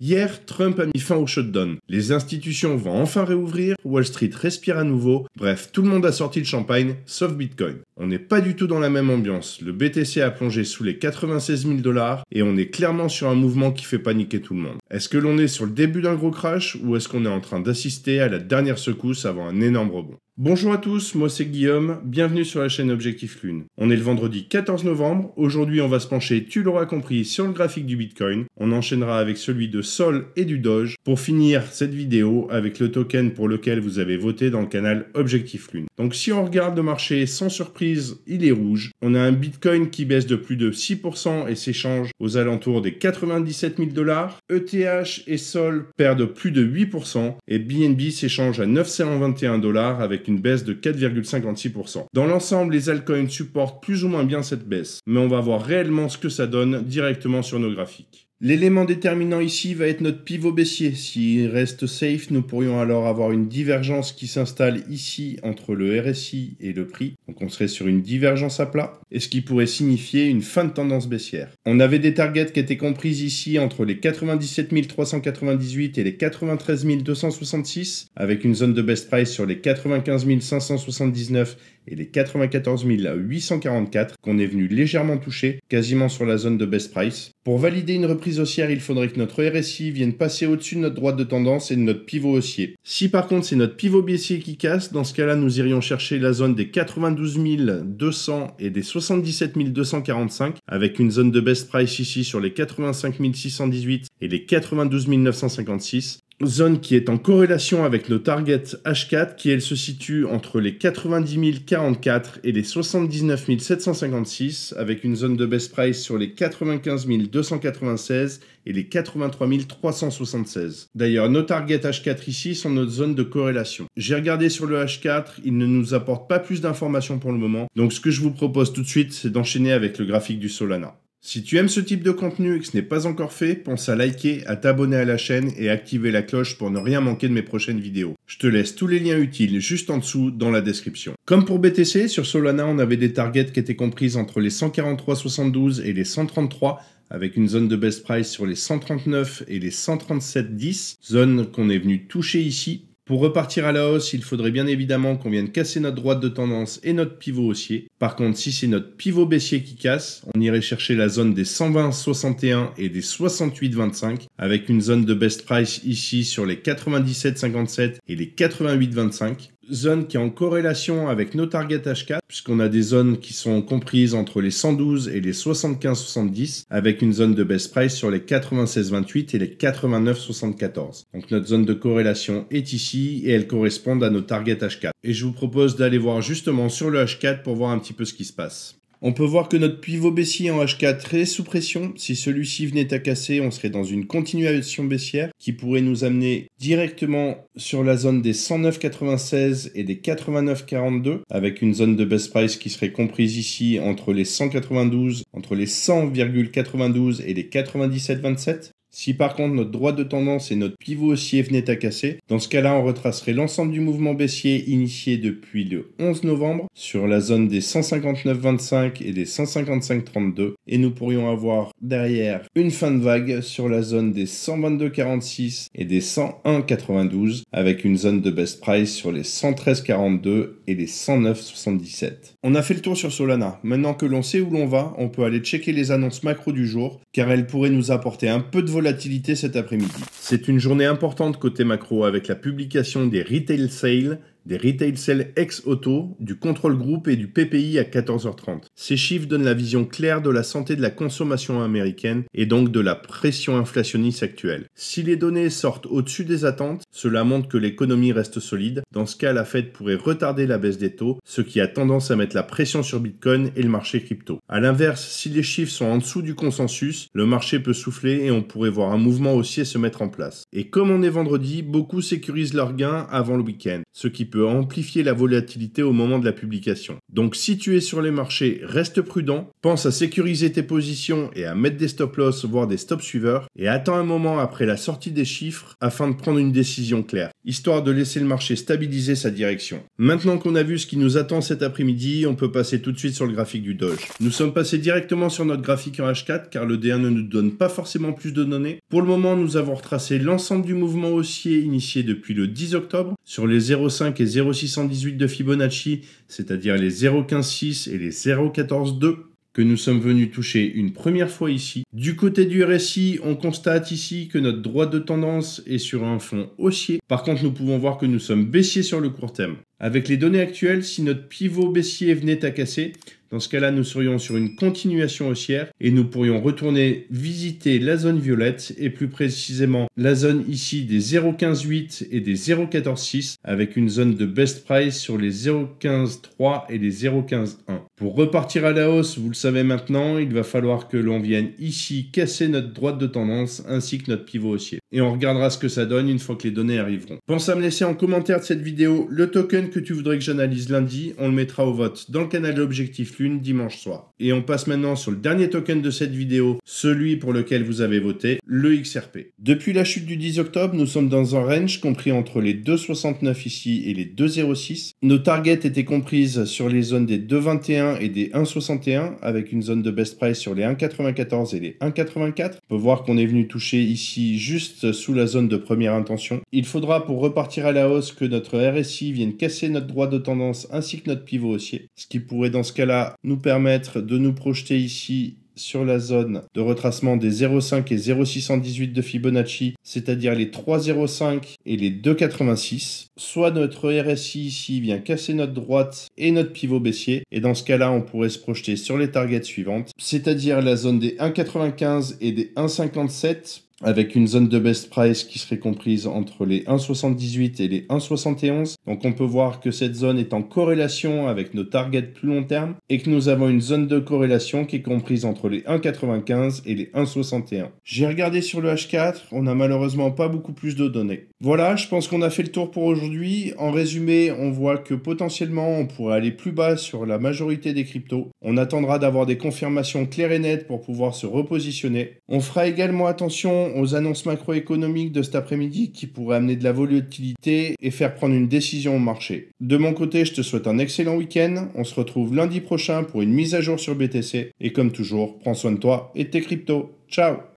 Hier, Trump a mis fin au shutdown. Les institutions vont enfin réouvrir, Wall Street respire à nouveau, bref, tout le monde a sorti le champagne, sauf Bitcoin. On n'est pas du tout dans la même ambiance. Le BTC a plongé sous les 96 000 $ et on est clairement sur un mouvement qui fait paniquer tout le monde. Est-ce que l'on est sur le début d'un gros crash ou est-ce qu'on est en train d'assister à la dernière secousse avant un énorme rebond? Bonjour à tous, moi c'est Guillaume, bienvenue sur la chaîne Objectif Lune. On est le vendredi 14 novembre, aujourd'hui on va se pencher, tu l'auras compris, sur le graphique du Bitcoin. On enchaînera avec celui de Sol et du Doge pour finir cette vidéo avec le token pour lequel vous avez voté dans le canal Objectif Lune. Donc si on regarde le marché, sans surprise, il est rouge. On a un Bitcoin qui baisse de plus de 6% et s'échange aux alentours des 97 000 $. ETH et Sol perdent plus de 8% et BNB s'échange à 921 $ avec une baisse de 4,56%. Dans l'ensemble, les altcoins supportent plus ou moins bien cette baisse, mais on va voir réellement ce que ça donne directement sur nos graphiques. L'élément déterminant ici va être notre pivot baissier. S'il reste safe, nous pourrions alors avoir une divergence qui s'installe ici entre le RSI et le prix. Donc on serait sur une divergence à plat, et ce qui pourrait signifier une fin de tendance baissière. On avait des targets qui étaient comprises ici entre les 97 398 et les 93 266, avec une zone de best price sur les 95 579 et les 94 844 qu'on est venu légèrement toucher, quasiment sur la zone de best price. Pour valider une reprise haussière, il faudrait que notre RSI vienne passer au-dessus de notre droite de tendance et de notre pivot haussier. Si par contre c'est notre pivot baissier qui casse, dans ce cas-là nous irions chercher la zone des 92 200 et des 77 245 avec une zone de best price ici sur les 85 618 et les 92 956. Zone qui est en corrélation avec nos targets H4 qui elle se situe entre les 90 044 et les 79 756 avec une zone de best price sur les 95 296 et les 83 376. D'ailleurs, nos targets H4 ici sont notre zone de corrélation. J'ai regardé sur le H4, il ne nous apporte pas plus d'informations pour le moment. Donc ce que je vous propose tout de suite, c'est d'enchaîner avec le graphique du Solana. Si tu aimes ce type de contenu et que ce n'est pas encore fait, pense à liker, à t'abonner à la chaîne et à activer la cloche pour ne rien manquer de mes prochaines vidéos. Je te laisse tous les liens utiles juste en dessous dans la description. Comme pour BTC, sur Solana, on avait des targets qui étaient comprises entre les 143,72 et les 133 avec une zone de best price sur les 139 et les 137,10, zone qu'on est venu toucher ici. Pour repartir à la hausse, il faudrait bien évidemment qu'on vienne casser notre droite de tendance et notre pivot haussier. Par contre, si c'est notre pivot baissier qui casse, on irait chercher la zone des 120,61 et des 68,25 avec une zone de best price ici sur les 97,57 et les 88,25. Zone qui est en corrélation avec nos targets H4 puisqu'on a des zones qui sont comprises entre les 112 et les 75,70 avec une zone de best price sur les 96,28 et les 89,74. Donc notre zone de corrélation est ici et elle correspond à nos targets H4. Et je vous propose d'aller voir justement sur le H4 pour voir un petit peu ce qui se passe. On peut voir que notre pivot baissier en H4 est sous pression. Si celui-ci venait à casser, on serait dans une continuation baissière qui pourrait nous amener directement sur la zone des 109,96 et des 89,42 avec une zone de best price qui serait comprise ici entre les 192, entre les 100,92 et les 97,27. Si par contre notre droite de tendance et notre pivot haussier venaient à casser, dans ce cas-là on retracerait l'ensemble du mouvement baissier initié depuis le 11 novembre sur la zone des 159,25 et des 155,32 et nous pourrions avoir derrière une fin de vague sur la zone des 122,46 et des 101,92 avec une zone de best price sur les 113,42 et les 109,77. On a fait le tour sur Solana. Maintenant que l'on sait où l'on va, on peut aller checker les annonces macro du jour car elles pourraient nous apporter un peu de volatilité cet après-midi. C'est une journée importante côté macro avec la publication des retail sales, des retail sales ex-auto, du contrôle groupe et du PPI à 14h30. Ces chiffres donnent la vision claire de la santé de la consommation américaine et donc de la pression inflationniste actuelle. Si les données sortent au-dessus des attentes, cela montre que l'économie reste solide. Dans ce cas, la Fed pourrait retarder la baisse des taux, ce qui a tendance à mettre la pression sur Bitcoin et le marché crypto. A l'inverse, si les chiffres sont en dessous du consensus, le marché peut souffler et on pourrait voir un mouvement haussier se mettre en place. Et comme on est vendredi, beaucoup sécurisent leurs gains avant le week-end, ce qui peut amplifier la volatilité au moment de la publication. Donc si tu es sur les marchés, reste prudent, pense à sécuriser tes positions et à mettre des stop-loss, voire des stop-suiveurs, et attends un moment après la sortie des chiffres afin de prendre une décision claire, histoire de laisser le marché stabiliser sa direction. Maintenant qu'on a vu ce qui nous attend cet après-midi, on peut passer tout de suite sur le graphique du Doge. Nous sommes passés directement sur notre graphique en H4 car le D1 ne nous donne pas forcément plus de données. Pour le moment, nous avons retracé l'ensemble du mouvement haussier initié depuis le 10 octobre sur les 0,5 et 0,618 de Fibonacci, c'est-à-dire les 0,156 et les 0,142 que nous sommes venus toucher une première fois ici. Du côté du RSI, on constate ici que notre droite de tendance est sur un fond haussier. Par contre, nous pouvons voir que nous sommes baissiers sur le court terme. Avec les données actuelles, si notre pivot baissier venait à casser, dans ce cas-là, nous serions sur une continuation haussière et nous pourrions retourner visiter la zone violette et plus précisément la zone ici des 0,158 et des 0,146 avec une zone de best price sur les 0,153 et les 0,151. Pour repartir à la hausse, vous le savez maintenant, il va falloir que l'on vienne ici casser notre droite de tendance ainsi que notre pivot haussier. Et on regardera ce que ça donne une fois que les données arriveront. Pense à me laisser en commentaire de cette vidéo le token que tu voudrais que j'analyse lundi. On le mettra au vote dans le canal de l'Objectif Lune dimanche soir. Et on passe maintenant sur le dernier token de cette vidéo, celui pour lequel vous avez voté, le XRP. Depuis la chute du 10 octobre, nous sommes dans un range compris entre les 2,69 ici et les 2,06. Nos targets étaient comprises sur les zones des 2,21 et des 1,61 avec une zone de best price sur les 1,94 et les 1,84. On peut voir qu'on est venu toucher ici juste sous la zone de première intention. Il faudra pour repartir à la hausse que notre RSI vienne casser notre droite de tendance ainsi que notre pivot haussier, ce qui pourrait dans ce cas-là nous permettre de nous projeter ici sur la zone de retracement des 0,5 et 0,618 de Fibonacci, c'est-à-dire les 3,05 et les 2,86. Soit notre RSI ici vient casser notre droite et notre pivot baissier, et dans ce cas-là, on pourrait se projeter sur les targets suivantes, c'est-à-dire la zone des 1,95 et des 1,57, avec une zone de best price qui serait comprise entre les 1,78 et les 1,71. Donc on peut voir que cette zone est en corrélation avec nos targets plus long terme et que nous avons une zone de corrélation qui est comprise entre les 1,95 et les 1,61. J'ai regardé sur le H4, on n'a malheureusement pas beaucoup plus de données. Voilà, je pense qu'on a fait le tour pour aujourd'hui. En résumé, on voit que potentiellement on pourrait aller plus bas sur la majorité des cryptos. On attendra d'avoir des confirmations claires et nettes pour pouvoir se repositionner. On fera également attention aux annonces macroéconomiques de cet après-midi qui pourraient amener de la volatilité et faire prendre une décision au marché. De mon côté, je te souhaite un excellent week-end. On se retrouve lundi prochain pour une mise à jour sur BTC. Et comme toujours, prends soin de toi et de tes cryptos. Ciao!